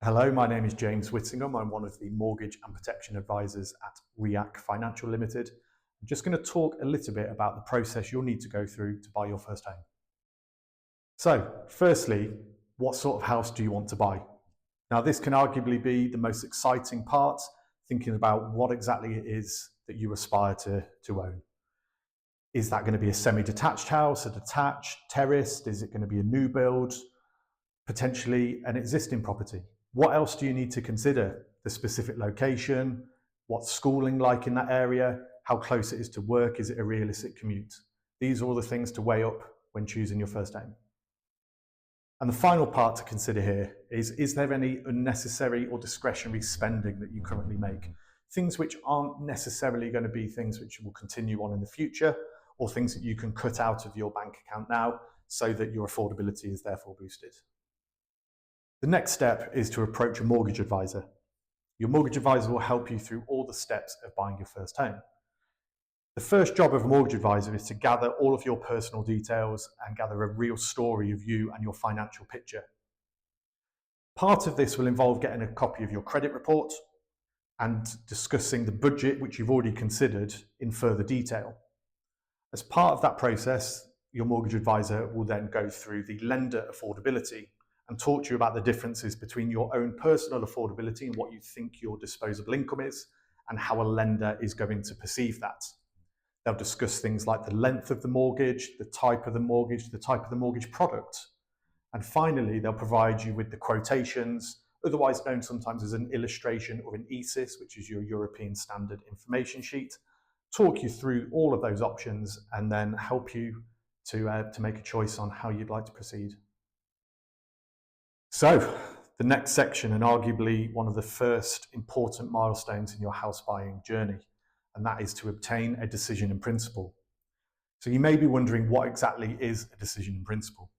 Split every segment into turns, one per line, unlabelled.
Hello, my name is James Whittingham. I'm one of the mortgage and protection advisors at Riach Financial Limited. I'm just going to talk a little bit about the process you'll need to go through to buy your first home. So, firstly, what sort of house do you want to buy? Now, this can arguably be the most exciting part, thinking about what exactly it is that you aspire to own. Is that going to be a semi-detached house, a detached, terraced? Is it going to be a new build? Potentially an existing property? What else do you need to consider? The specific location, what's schooling like in that area, how close it is to work, is it a realistic commute? These are all the things to weigh up when choosing your first home. And the final part to consider here is there any unnecessary or discretionary spending that you currently make? Things which aren't necessarily going to be things which will continue on in the future, or things that you can cut out of your bank account now so that your affordability is therefore boosted. The next step is to approach a mortgage advisor. Your mortgage advisor will help you through all the steps of buying your first home. The first job of a mortgage advisor is to gather all of your personal details and gather a real story of you and your financial picture. Part of this will involve getting a copy of your credit report and discussing the budget which you've already considered in further detail. As part of that process, your mortgage advisor will then go through the lender affordability and talk to you about the differences between your own personal affordability and what you think your disposable income is, and how a lender is going to perceive that. They'll discuss things like the length of the mortgage, the type of the mortgage product. And finally, they'll provide you with the quotations, otherwise known sometimes as an illustration or an ESIS, which is your European Standard Information Sheet, talk you through all of those options and then help you to make a choice on how you'd like to proceed. So, the next section, and arguably one of the first important milestones in your house buying journey, and that is to obtain a decision in principle. So you may be wondering, what exactly is a decision in principle?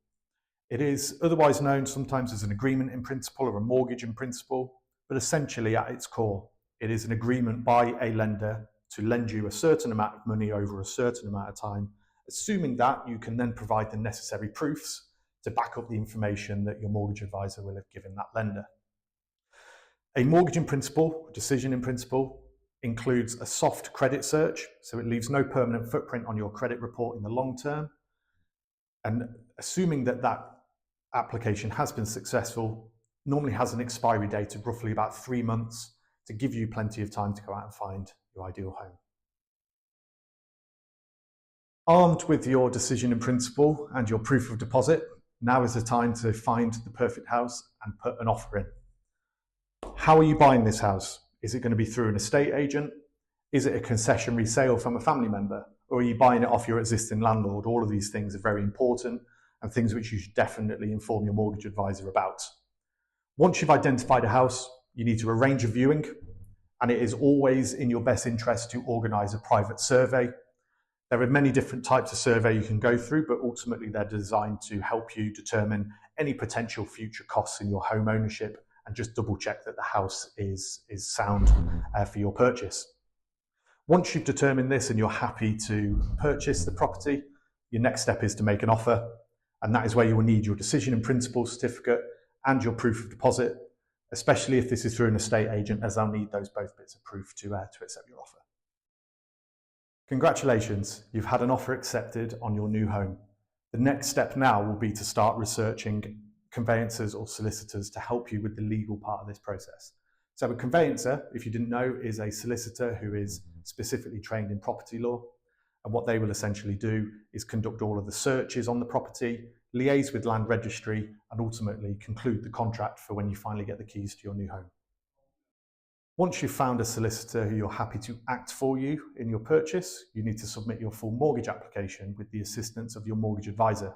It is otherwise known sometimes as an agreement in principle or a mortgage in principle, but essentially at its core, it is an agreement by a lender to lend you a certain amount of money over a certain amount of time, assuming that you can then provide the necessary proofs to back up the information that your mortgage advisor will have given that lender. A mortgage in principle, decision in principle, includes a soft credit search, so it leaves no permanent footprint on your credit report in the long term. And assuming that that application has been successful, normally has an expiry date of roughly about 3 months to give you plenty of time to go out and find your ideal home. Armed with your decision in principle and your proof of deposit, now is the time to find the perfect house and put an offer in. How are you buying this house? Is it going to be through an estate agent? Is it a concessionary sale from a family member? Or are you buying it off your existing landlord? All of these things are very important and things which you should definitely inform your mortgage advisor about. Once you've identified a house, you need to arrange a viewing, and it is always in your best interest to organise a private survey. There are many different types of survey you can go through, but ultimately they're designed to help you determine any potential future costs in your home ownership and just double check that the house is sound for your purchase. Once you've determined this and you're happy to purchase the property, your next step is to make an offer, and that is where you will need your decision in principle certificate and your proof of deposit, especially if this is through an estate agent, as they'll need those both bits of proof to accept your offer. Congratulations, you've had an offer accepted on your new home. The next step now will be to start researching conveyancers or solicitors to help you with the legal part of this process. So a conveyancer, if you didn't know, is a solicitor who is specifically trained in property law. And what they will essentially do is conduct all of the searches on the property, liaise with land registry, and ultimately conclude the contract for when you finally get the keys to your new home. Once you've found a solicitor who you're happy to act for you in your purchase, you need to submit your full mortgage application with the assistance of your mortgage advisor.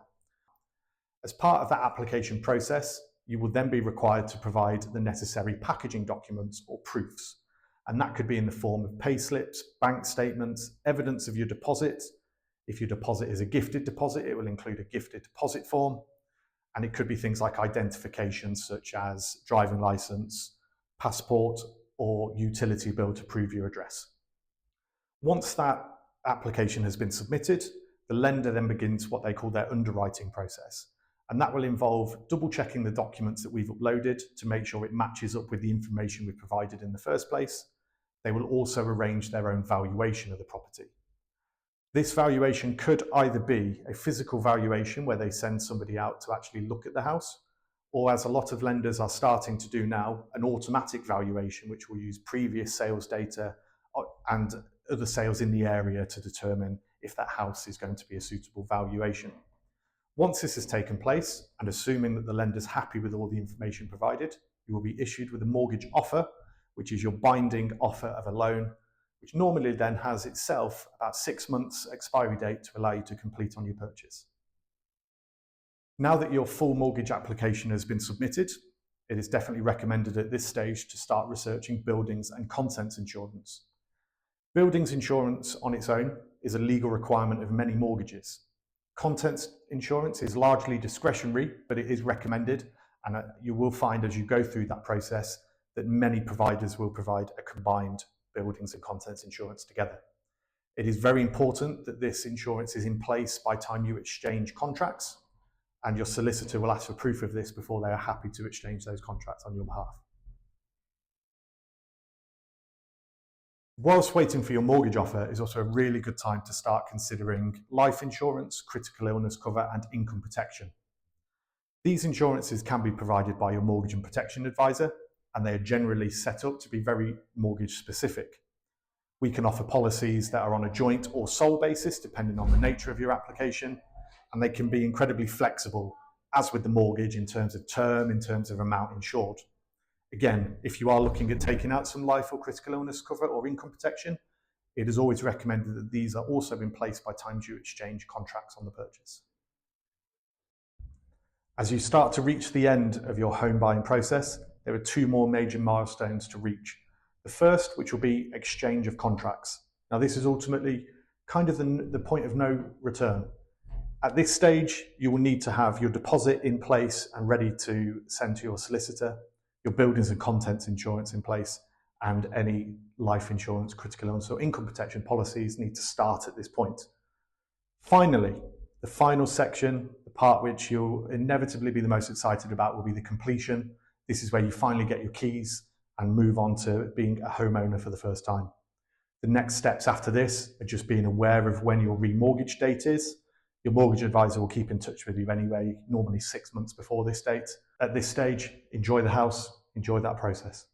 As part of that application process, you will then be required to provide the necessary packaging documents or proofs. And that could be in the form of payslips, bank statements, evidence of your deposit. If your deposit is a gifted deposit, it will include a gifted deposit form. And it could be things like identification, such as driving license, passport, or utility bill to prove your address. Once that application has been submitted, the lender then begins what they call their underwriting process. And that will involve double checking the documents that we've uploaded to make sure it matches up with the information we provided in the first place. They will also arrange their own valuation of the property. This valuation could either be a physical valuation where they send somebody out to actually look at the house, or, as a lot of lenders are starting to do now, an automatic valuation which will use previous sales data and other sales in the area to determine if that house is going to be a suitable valuation. Once this has taken place, and assuming that the lender's happy with all the information provided, you will be issued with a mortgage offer, which is your binding offer of a loan, which normally then has itself about 6 months expiry date to allow you to complete on your purchase. Now that your full mortgage application has been submitted, it is definitely recommended at this stage to start researching buildings and contents insurance. Buildings insurance on its own is a legal requirement of many mortgages. Contents insurance is largely discretionary, but it is recommended, and you will find as you go through that process that many providers will provide a combined buildings and contents insurance together. It is very important that this insurance is in place by the time you exchange contracts, and your solicitor will ask for proof of this before they are happy to exchange those contracts on your behalf. Whilst waiting for your mortgage offer is also a really good time to start considering life insurance, critical illness cover, and income protection. These insurances can be provided by your mortgage and protection advisor, and they are generally set up to be very mortgage specific. We can offer policies that are on a joint or sole basis, depending on the nature of your application, and they can be incredibly flexible, as with the mortgage, in terms of term, in terms of amount insured. Again, if you are looking at taking out some life or critical illness cover or income protection, it is always recommended that these are also in place by the time you exchange contracts on the purchase. As you start to reach the end of your home buying process, there are 2 more major milestones to reach. The first, which will be exchange of contracts. Now, this is ultimately kind of the point of no return. At this stage, you will need to have your deposit in place and ready to send to your solicitor, your buildings and contents insurance in place, and any life insurance, critical illness, or income protection policies need to start at this point. Finally, the final section, the part which you'll inevitably be the most excited about, will be the completion. This is where you finally get your keys and move on to being a homeowner for the first time. The next steps after this are just being aware of when your remortgage date is. Your mortgage advisor will keep in touch with you anyway, normally 6 months before this date. At this stage, enjoy the house, enjoy that process.